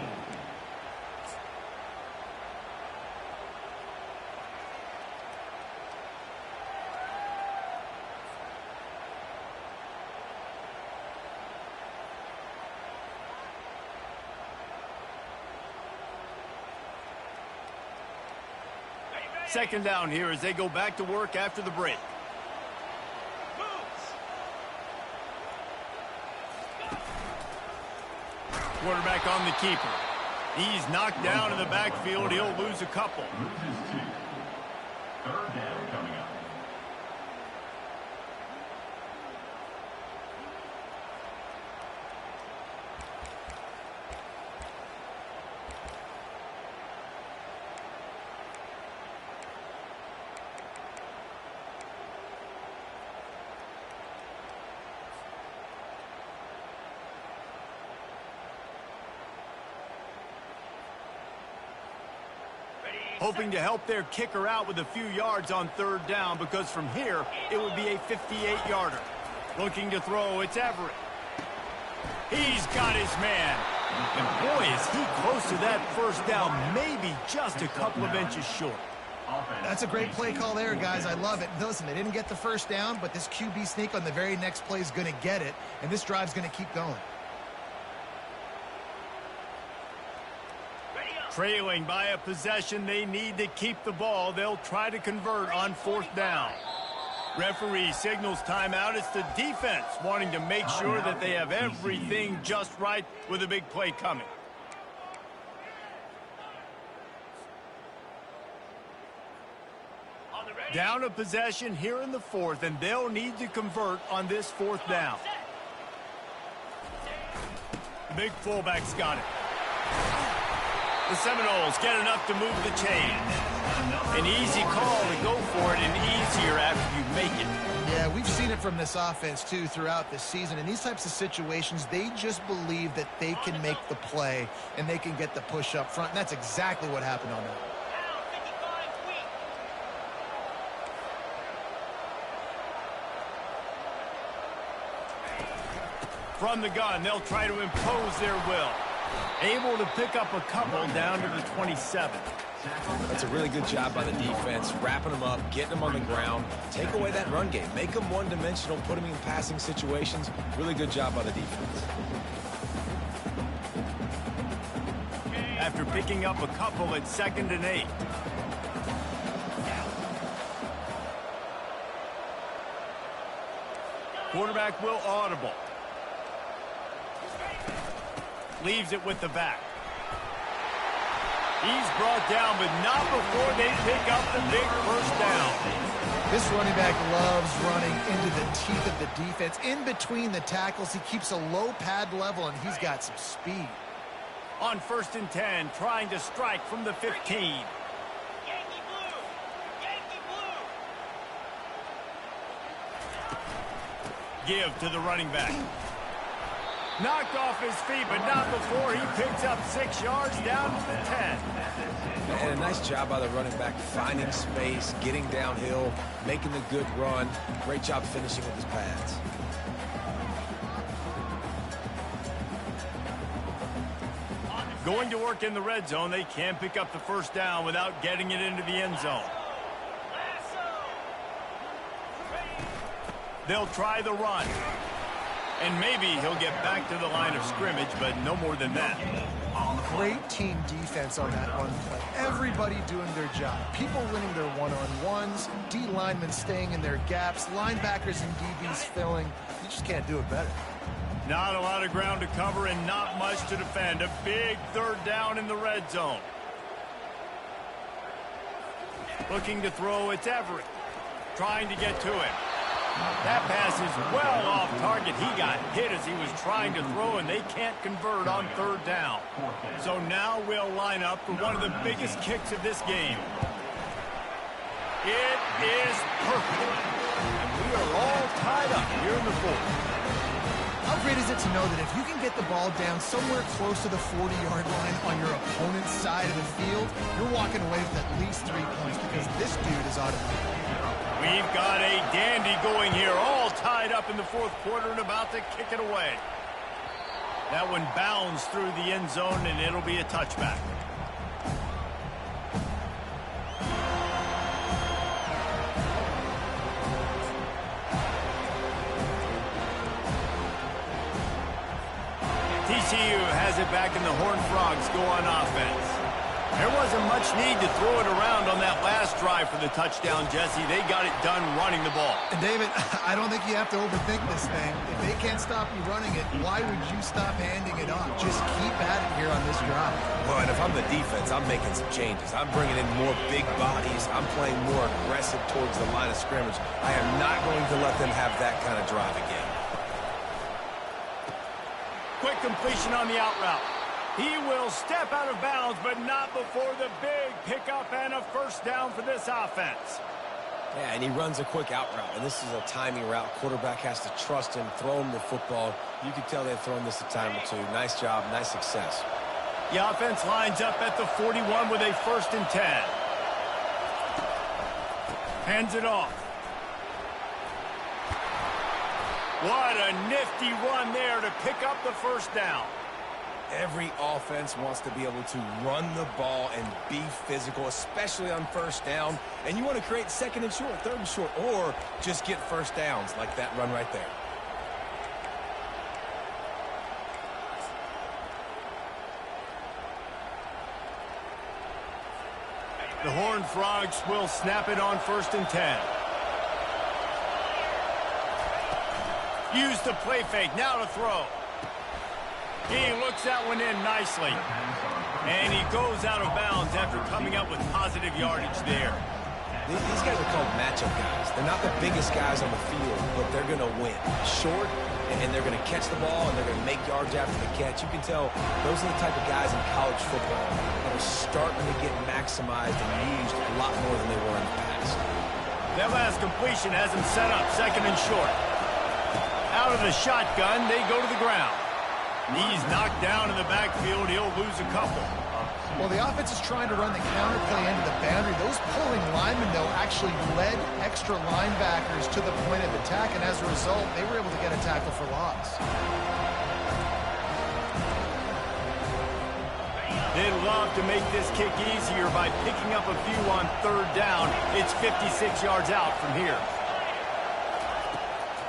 Second down here as they go back to work after the break. Quarterback on the keeper. He's knocked down in the backfield. He'll lose a couple. Loses 2. 3rd down coming up. hoping to help their kicker out with a few yards on third down, because from here, it would be a 58-yarder. Looking to throw, it's Everett. He's got his man. And boy, is he close to that first down, maybe just a couple of inches short. That's a great play call there, guys. I love it. Listen, they didn't get the first down, but this QB sneak on the very next play is going to get it, and this drive's going to keep going. Trailing by a possession, they need to keep the ball. They'll try to convert on fourth down. Referee signals timeout. It's the defense wanting to make sure that they have everything just right with a big play coming. Down a possession here in the fourth, and they'll need to convert on this fourth down. The big fullback's got it. The Seminoles get enough to move the chains. An easy call to go for it, and easier after you make it. Yeah, we've seen it from this offense, too, throughout this season. In these types of situations, they just believe that they can make the play and they can get the push up front, and that's exactly what happened on that. From the gun, they'll try to impose their will. Able to pick up a couple down to the 27. That's a really good job by the defense, wrapping them up, getting them on the ground, take away that run game, make them one-dimensional, put them in passing situations. Really good job by the defense. After picking up a couple at 2nd and 8. Quarterback will audible. Leaves it with the back. He's brought down, but not before they pick up the big first down. This running back loves running into the teeth of the defense. In between the tackles, he keeps a low pad level, and he's got some speed. On 1st and 10, trying to strike from the 15. Give to the running back. Knocked off his feet, but not before he picks up 6 yards down to the 10. And a nice job by the running back, finding space, getting downhill, making the good run. Great job finishing with his pads. Going to work in the red zone. They can pick up the first down without getting it into the end zone. They'll try the run. And maybe he'll get back to the line of scrimmage, but no more than that. Great team defense on that run play. Everybody doing their job. People winning their one-on-ones, D linemen staying in their gaps, linebackers and DBs filling. You just can't do it better. Not a lot of ground to cover and not much to defend. A big third down in the red zone. Looking to throw, it's Everett. Trying to get to him. That pass is well off target. He got hit as he was trying to throw, and they can't convert on third down. So now we'll line up for one of the biggest kicks of this game. It is perfect. And we are all tied up here in the fourth. How great is it to know that if you can get the ball down somewhere close to the 40-yard line on your opponent's side of the field, you're walking away with at least 3 points because this dude is automatic. We've got a dandy going here, all tied up in the fourth quarter and about to kick it away. That one bounds through the end zone, and it'll be a touchback. TCU has it back, and the Horned Frogs go on offense. There wasn't much need to throw it around on that last drive for the touchdown, Jesse. They got it done running the ball. And David, I don't think you have to overthink this thing. If they can't stop you running it, why would you stop handing it off? Just keep at it here on this drive. Well, and if I'm the defense, I'm making some changes. I'm bringing in more big bodies. I'm playing more aggressive towards the line of scrimmage. I am not going to let them have that kind of drive again. Quick completion on the out route. He will step out of bounds, but not before the big pickup and a first down for this offense. Yeah, and he runs a quick out route, and this is a timing route. Quarterback has to trust him, throw him the football. You can tell they've thrown this a time or two. Nice job, nice success. The offense lines up at the 41 with a 1st and 10. Hands it off. What a nifty run there to pick up the first down. Every offense wants to be able to run the ball and be physical, especially on first down. And you want to create second and short, third and short, or just get first downs like that run right there. The Horned Frogs will snap it on 1st and 10. Use the play fake, now to throw. He looks that one in nicely. And he goes out of bounds after coming up with positive yardage there. These guys are called matchup guys. They're not the biggest guys on the field, but they're going to win. Short, and they're going to catch the ball, and they're going to make yards after the catch. You can tell those are the type of guys in college football that are starting to get maximized and used a lot more than they were in the past. That last completion has him set up 2nd and short. Out of the shotgun, they go to the ground. He's knocked down in the backfield. He'll lose a couple. Well, the offense is trying to run the counterplay into the boundary. Those pulling linemen, though, actually led extra linebackers to the point of attack, and as a result, they were able to get a tackle for loss. They'd love to make this kick easier by picking up a few on 3rd down. It's 56 yards out from here.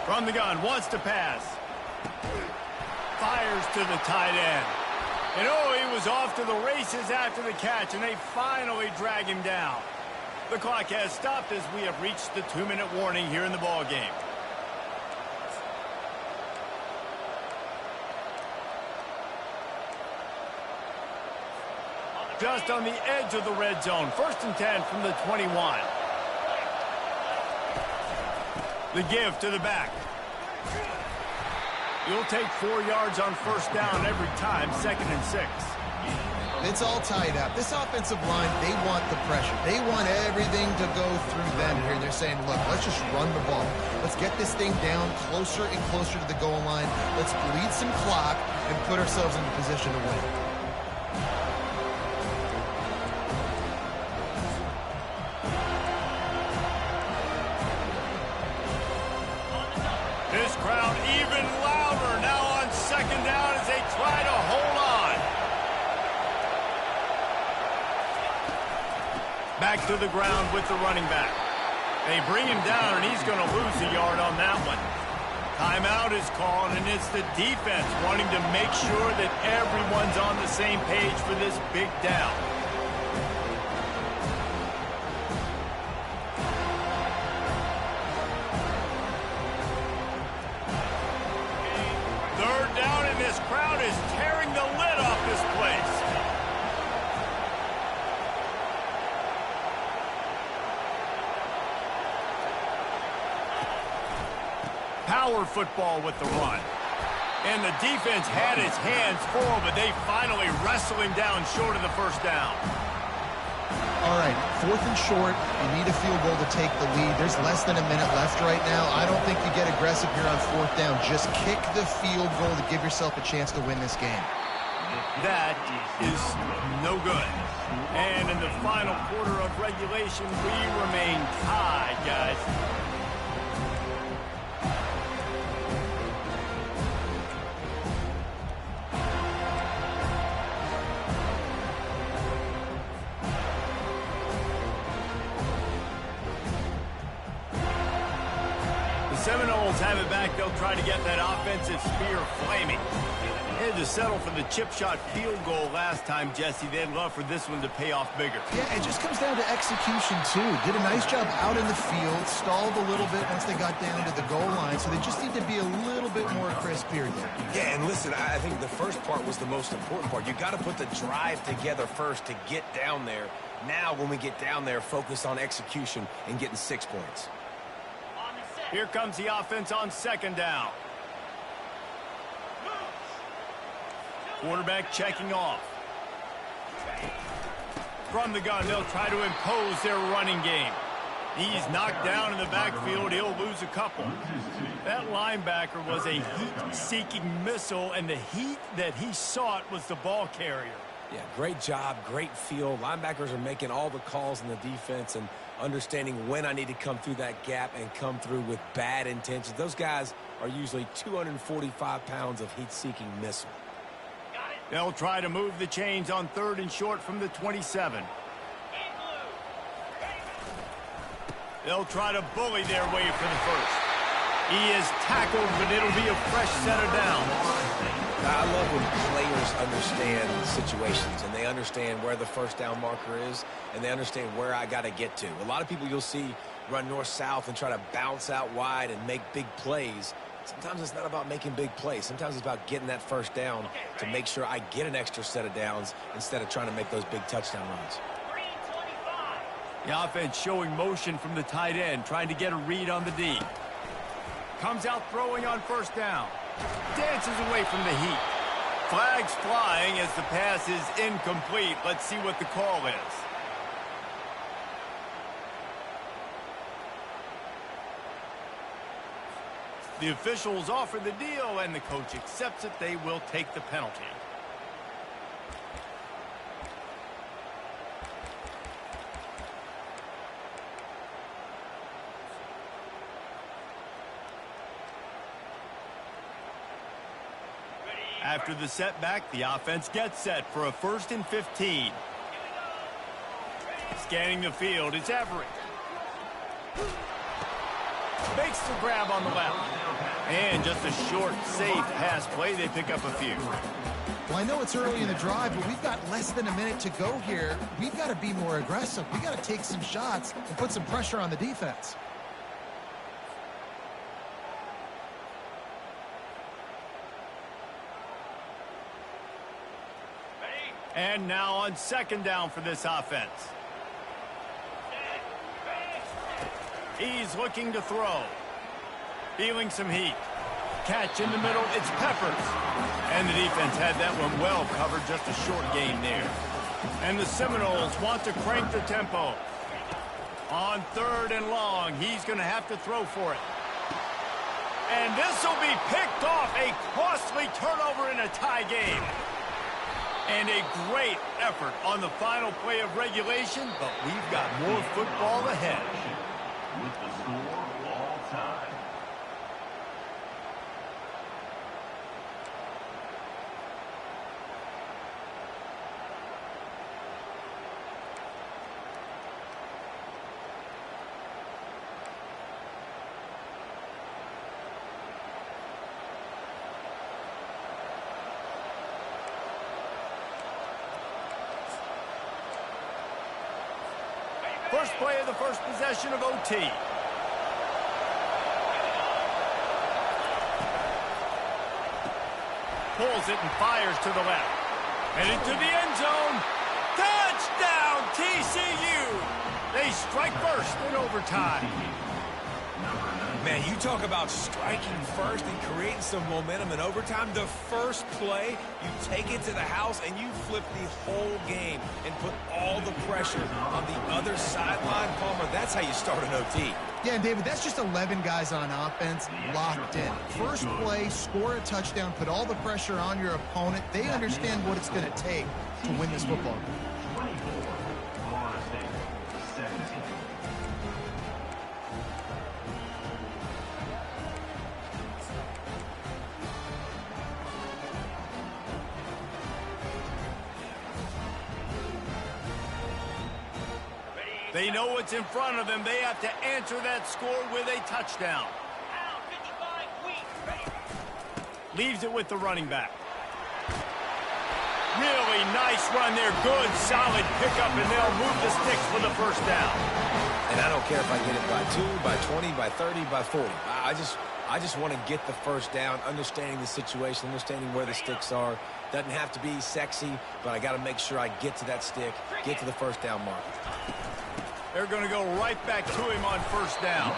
From the gun, wants to pass. Fires to the tight end. And oh, he was off to the races after the catch, and they finally drag him down. The clock has stopped as we have reached the 2-minute warning here in the ball game. Just on the edge of the red zone. 1st and 10 from the 21. The give to the back. You'll take 4 yards on 1st down every time, 2nd and 6. It's all tied up. This offensive line, they want the pressure. They want everything to go through them here. They're saying, look, let's just run the ball. Let's get this thing down closer and closer to the goal line. Let's bleed some clock and put ourselves in a position to win. This crowd even louder now on 2nd down as they try to hold on. Back to the ground with the running back. They bring him down, and he's going to lose a yard on that one. Timeout is called, and it's the defense wanting to make sure that everyone's on the same page for this big down. This crowd is tearing the lid off this place. Power football with the run. And the defense had its hands full, but they finally wrestle him down short of the 1st down. All right, 4th and short. You need a field goal to take the lead. There's less than a minute left right now. I don't think you get aggressive here on 4th down. Just kick the field goal to give yourself a chance to win this game. That is no good. And in the final quarter of regulation, we remain tied, guys. Seminoles have it back. They'll try to get that offensive spear flaming. They had to settle for the chip shot field goal last time, Jesse. They'd love for this one to pay off bigger. Yeah, it just comes down to execution, too. Did a nice job out in the field, stalled a little bit once they got down to the goal line, so they just need to be a little bit more crisp here. Yeah, and listen, I think the first part was the most important part. You got to put the drive together first to get down there. Now, when we get down there, focus on execution and getting 6 points. Here comes the offense on 2nd down. Quarterback checking off. From the gun, they'll try to impose their running game. He's knocked down in the backfield. He'll lose a couple. That linebacker was a heat-seeking missile, and the heat that he sought was the ball carrier. Yeah, great job, great feel. Linebackers are making all the calls in the defense and understanding when I need to come through that gap and come through with bad intentions. Those guys are usually 245 pounds of heat-seeking missile. They'll try to move the chains on 3rd and short from the 27. They'll try to bully their way for the first. He is tackled, but it'll be a fresh set of downs. I love when players understand situations and they understand where the first down marker is and they understand where I got to get to. A lot of people you'll see run north-south and try to bounce out wide and make big plays. Sometimes it's not about making big plays. Sometimes it's about getting that first down to make sure I get an extra set of downs instead of trying to make those big touchdown runs. The offense showing motion from the tight end, trying to get a read on the D. Comes out throwing on first down. Dances away from the heat. Flags flying as the pass is incomplete. Let's see what the call is. The officials offer the deal, and the coach accepts it. They will take the penalty. After the setback, the offense gets set for a 1st and 15. Scanning the field, it's Everett. Makes the grab on the left. And just a short, safe pass play. They pick up a few. Well, I know it's early in the drive, but we've got less than a minute to go here. We've got to be more aggressive. We've got to take some shots and put some pressure on the defense. And now on 2nd down for this offense. He's looking to throw. Feeling some heat. Catch in the middle, it's Peppers. And the defense had that one well covered, just a short gain there. And the Seminoles want to crank the tempo. On 3rd and long, he's going to have to throw for it. And this will be picked off. A costly turnover in a tie game. And a great effort on the final play of regulation, but we've got more football ahead. With the score all time. First play of the first possession of OT. Pulls it and fires to the left. And into the end zone. Touchdown, TCU! They strike first in overtime. Man, you talk about striking first and creating some momentum in overtime. The first play, you take it to the house and you flip the whole game and put all the pressure on the other sideline. Palmer, that's how you start an OT. Yeah, and David, that's just 11 guys on offense locked in. First play, score a touchdown, put all the pressure on your opponent. They understand what it's going to take to win this football game. 24, Florida State, 17. They know what's in front of them. They have to answer that score with a touchdown. Leaves it with the running back. Really nice run there. Good, solid pickup, and they'll move the sticks for the first down. And I don't care if I get it by 2, by 20, by 30, by 40. I just want to get the first down, understanding the situation, understanding where the sticks are. Doesn't have to be sexy, but I got to make sure I get to that stick, get to the first down mark. They're going to go right back to him on first down.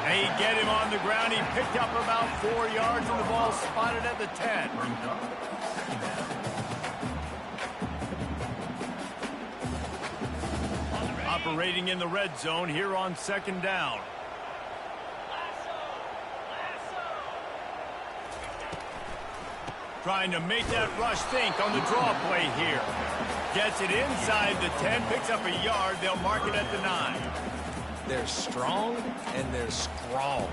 They get him on the ground. He picked up about 4 yards, and the ball spotted at the 10. Operating in the red zone here on 2nd down. Trying to make that rush think on the draw play here. Gets it inside the 10, picks up a yard. They'll mark it at the 9. They're strong and they're strong.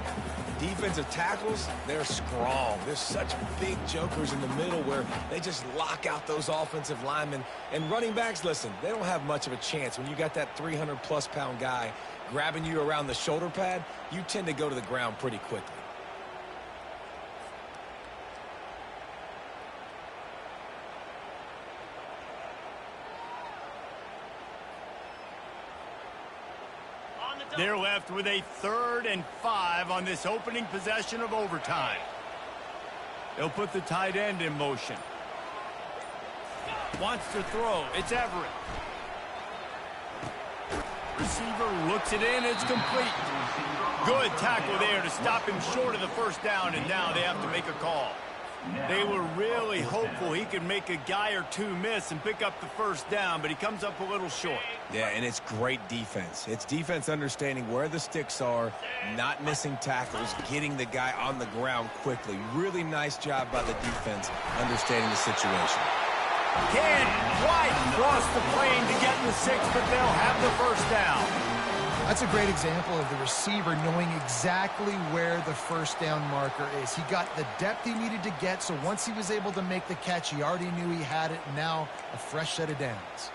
Defensive tackles, they're strong. There's such big jokers in the middle where they just lock out those offensive linemen. And running backs, listen, they don't have much of a chance. When you got that 300-plus pound guy grabbing you around the shoulder pad, you tend to go to the ground pretty quickly. They're left with a 3rd and 5 on this opening possession of overtime. They'll put the tight end in motion. Wants to throw. It's Everett. Receiver looks it in. It's complete. Good tackle there to stop him short of the first down, and now they have to make a call. They were really hopeful he could make a guy or two miss and pick up the first down, but he comes up a little short. Yeah, and it's great defense. It's defense understanding where the sticks are, not missing tackles, getting the guy on the ground quickly. Really nice job by the defense understanding the situation. Can't quite cross the plane to get in the 6, but they'll have the first down. That's a great example of the receiver knowing exactly where the first down marker is. He got the depth he needed to get, so once he was able to make the catch, he already knew he had it, and now a fresh set of downs.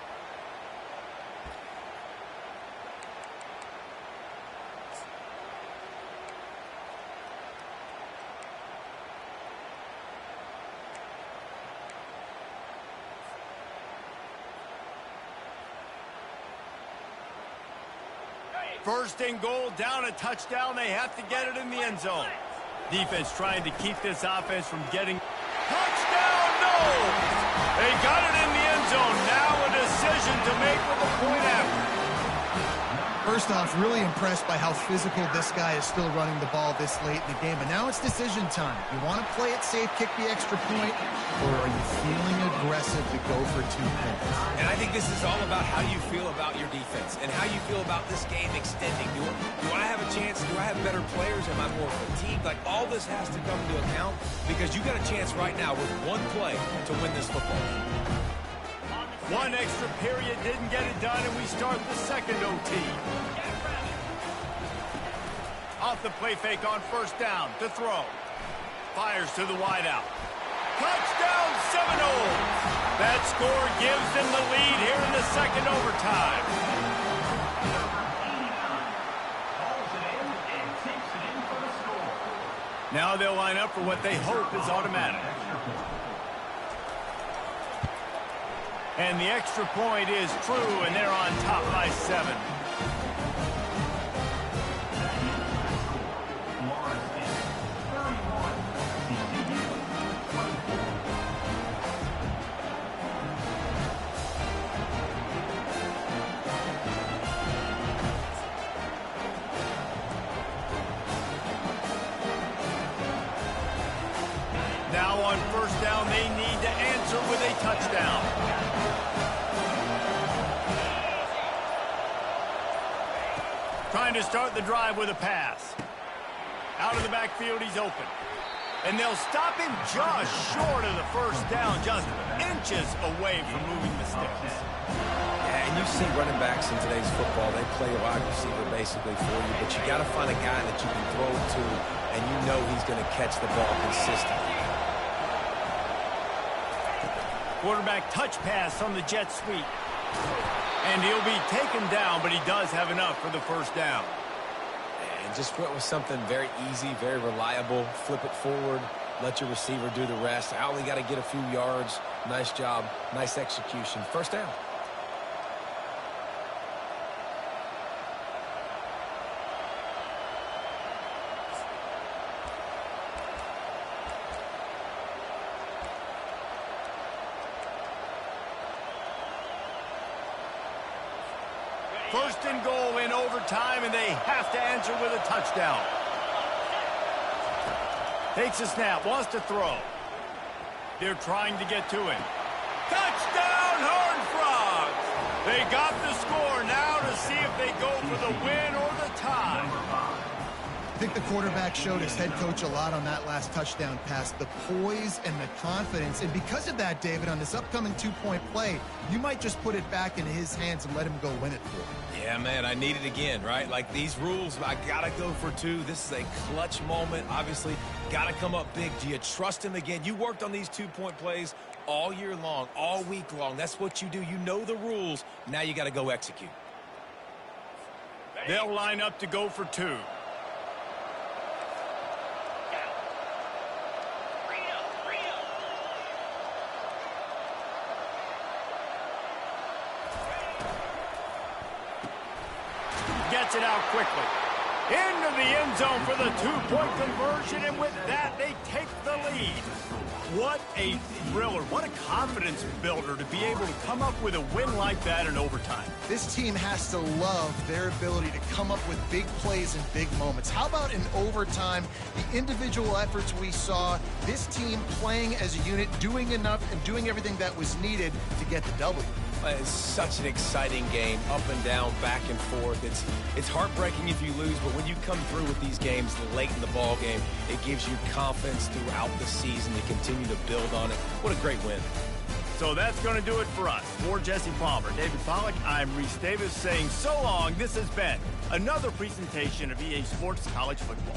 First and goal, down a touchdown. They have to get it in the end zone. Defense trying to keep this offense from getting... Touchdown, no! They got it in the end zone. Now a decision to make with a point after. First off, really impressed by how physical this guy is still running the ball this late in the game. But now it's decision time. You want to play it safe, kick the extra point, or are you feeling aggressive to go for 2 points? And I think this is all about how you feel about your defense and how you feel about this game extending. Do I have a chance? Do I have better players? Am I more fatigued? Like, all this has to come into account because you got a chance right now with one play to win this football game. One extra period didn't get it done, and we start the second OT. Off the play fake on first down to throw. Fires to the wideout. Touchdown Seminoles! That score gives them the lead here in the second overtime. Now they'll line up for what they hope is automatic. And the extra point is true, and they're on top by 7. Now on first down, they need to answer with a touchdown. Trying to start the drive with a pass. Out of the backfield, he's open. And they'll stop him just short of the first down, just inches away from moving the sticks. Yeah, and you see running backs in today's football, they play a wide receiver basically for you, but you got to find a guy that you can throw it to, and you know he's going to catch the ball consistently. Quarterback touch pass on the jet sweep. And he'll be taken down, but he does have enough for the first down. And just went with something very easy, very reliable. Flip it forward, let your receiver do the rest. I only got to get a few yards. Nice job, nice execution. First down. First and goal in overtime, and they have to answer with a touchdown. Takes a snap, wants to throw. They're trying to get to him. Touchdown, Horned Frogs! They got the score now to see if they go for the win or the tie. think the quarterback showed his head coach a lot on that last touchdown pass, the poise and the confidence. And because of that, David, on this upcoming two-point play, you might just put it back in his hands and let him go win it for him. Yeah, man, I need it again, right? Like these rules, I got to go for two. This is a clutch moment. Obviously, got to come up big. Do you trust him again? You worked on these two-point plays all year long, all week long. That's what you do. You know the rules. Now you got to go execute. They'll line up to go for two. Gets it out quickly. Into the end zone for the two-point conversion, and with that, they take the lead. What a thriller. What a confidence builder to be able to come up with a win like that in overtime. This team has to love their ability to come up with big plays and big moments. How about in overtime, the individual efforts we saw, this team playing as a unit, doing enough and doing everything that was needed to get the W. It's such an exciting game, up and down, back and forth. It's heartbreaking if you lose, but when you come through with these games late in the ball game, it gives you confidence throughout the season to continue to build on it. What a great win. So that's going to do it for us. For Jesse Palmer, David Pollack, I'm Reese Davis saying so long. This has been another presentation of EA Sports College Football.